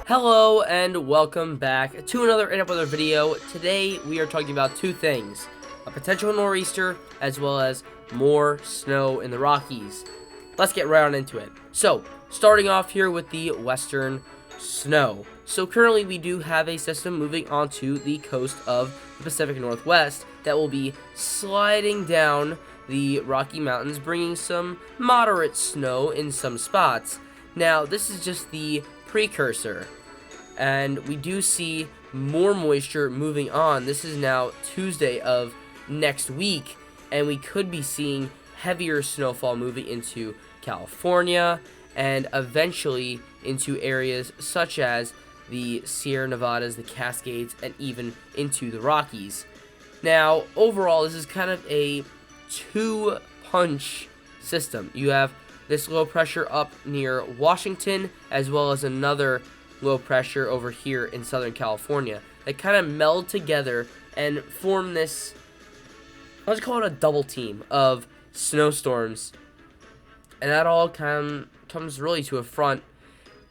Hello and welcome back to another Weather video. Today we are talking about two things: a potential nor'easter as well as more snow in the Rockies. Let's get right on into it. So, starting off here with the western snow. So currently we do have a system moving onto the coast of the Pacific Northwest that will be sliding down the Rocky Mountains, bringing some moderate snow in some spots. Now, this is just the precursor, and we do see more moisture moving on. This is now Tuesday of next week, and we could be seeing heavier snowfall moving into California and eventually into areas such as the Sierra Nevadas, the Cascades, and even into the Rockies. Now, overall, this is kind of a two-punch system. You have this low pressure up near Washington, as well as another low pressure over here in Southern California. They kind of meld together and form this, let's call it a double team of snowstorms. And that all comes really to a front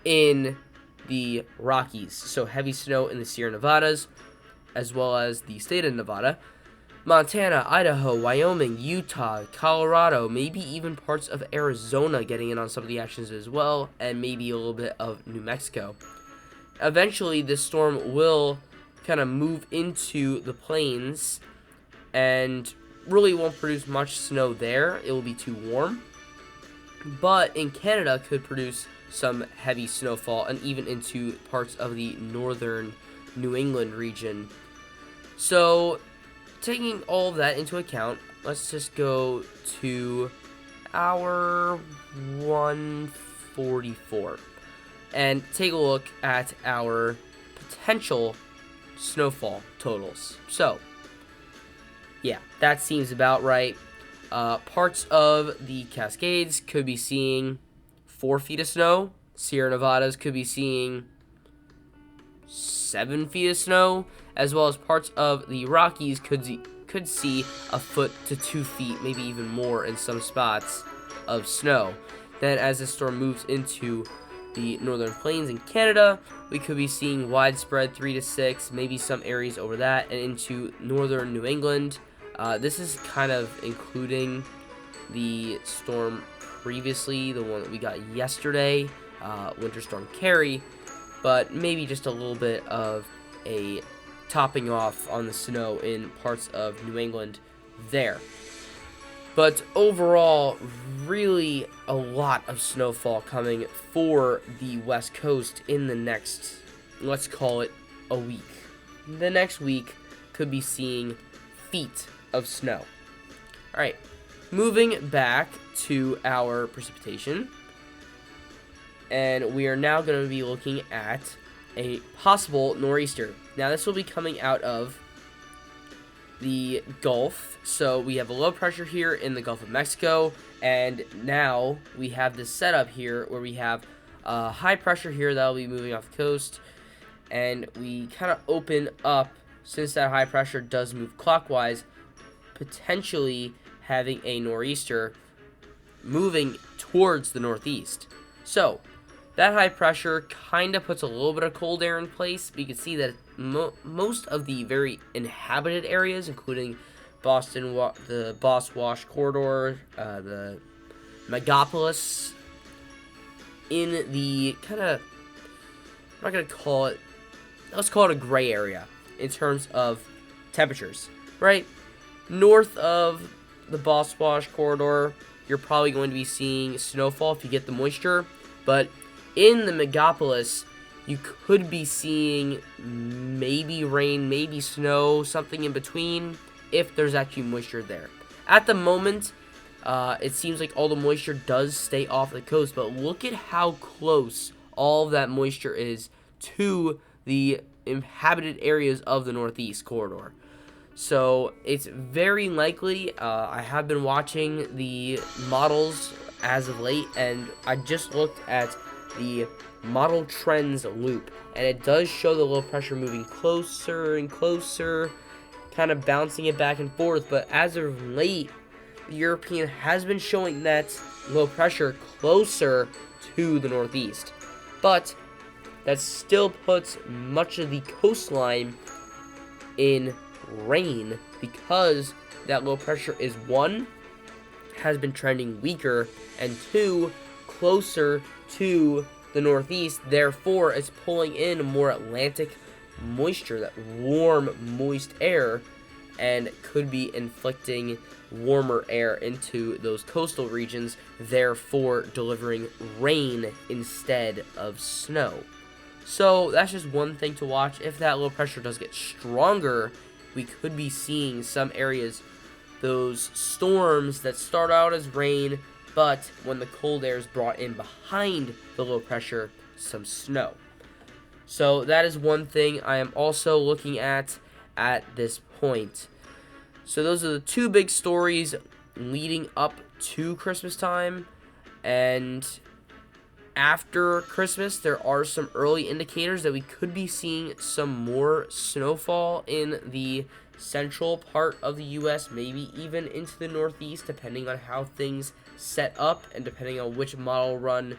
in the Rockies. So heavy snow in the Sierra Nevadas, as well as the state of Nevada, Montana, Idaho, Wyoming, Utah, Colorado, maybe even parts of Arizona getting in on some of the actions as well, and maybe a little bit of New Mexico. Eventually, this storm will kind of move into the plains and really won't produce much snow there. It will be too warm. But in Canada, could produce some heavy snowfall and even into parts of the northern New England region. So, taking all of that into account, let's just go to hour 144 and take a look at our potential snowfall totals. So, yeah, that seems about right. Parts of the Cascades could be seeing 4 feet of snow. Sierra Nevadas could be seeing 7 feet of snow, as well as parts of the Rockies could see a foot to 2 feet, maybe even more in some spots of snow. Then as the storm moves into the northern plains in Canada, we could be seeing widespread 3 to 6, maybe some areas over that, and into northern New England. This is kind of including the storm previously, the one that we got yesterday, Winter Storm Carrie, but maybe just a little bit of a topping off on the snow in parts of New England there. But overall, really a lot of snowfall coming for the West Coast in the next, let's call it, a week. The next week could be seeing feet of snow. Alright, moving back to our precipitation. And we are now going to be looking at a possible nor'easter. Now, this will be coming out of the Gulf. So we have a low pressure here in the Gulf of Mexico, and now we have this setup here where we have high pressure here that will be moving off the coast, and we kind of open up, since that high pressure does move clockwise, potentially having a nor'easter moving towards the northeast. So that high pressure kind of puts a little bit of cold air in place. But you can see that most of the very inhabited areas, including Boston, the Boss-Wash corridor, the Megapolis, in the kind of, I'm not going to call it, let's call it a gray area in terms of temperatures, right? North of the Boss-Wash corridor, you're probably going to be seeing snowfall if you get the moisture, but in the Megapolis, you could be seeing maybe rain, maybe snow, something in between, if there's actually moisture there. At the moment, it seems like all the moisture does stay off the coast, but look at how close all of that moisture is to the inhabited areas of the Northeast corridor. So it's very likely. I have been watching the models as of late, and I just looked at the model trends loop, and it does show the low pressure moving closer and closer, kind of bouncing it back and forth. But as of late, the European has been showing that low pressure closer to the northeast. But that still puts much of the coastline in rain because that low pressure is, one, has been trending weaker, and two, closer to the northeast. Therefore, it's pulling in more Atlantic moisture, that warm, moist air, and could be inflicting warmer air into those coastal regions, therefore delivering rain instead of snow. So that's just one thing to watch. If that low pressure does get stronger, we could be seeing some areas, those storms that start out as rain, but when the cold air is brought in behind the low pressure, some snow. So that is one thing I am also looking at this point. So those are the two big stories leading up to Christmas time. And after Christmas, there are some early indicators that we could be seeing some more snowfall in the central part of the U.S., maybe even into the Northeast, depending on how things set up and depending on which model run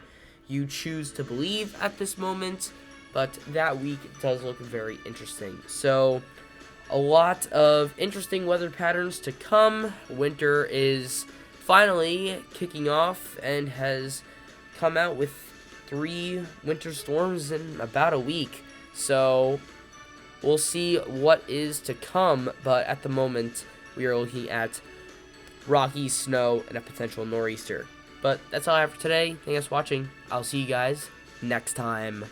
you choose to believe at this moment. But that week does look very interesting. So a lot of interesting weather patterns to come. Winter is finally kicking off and has come out with 3 winter storms in about a week. So we'll see what is to come, but at the moment we are looking at Rockies, snow, and a potential nor'easter. But that's all I have for today. Thanks for watching. I'll see you guys next time.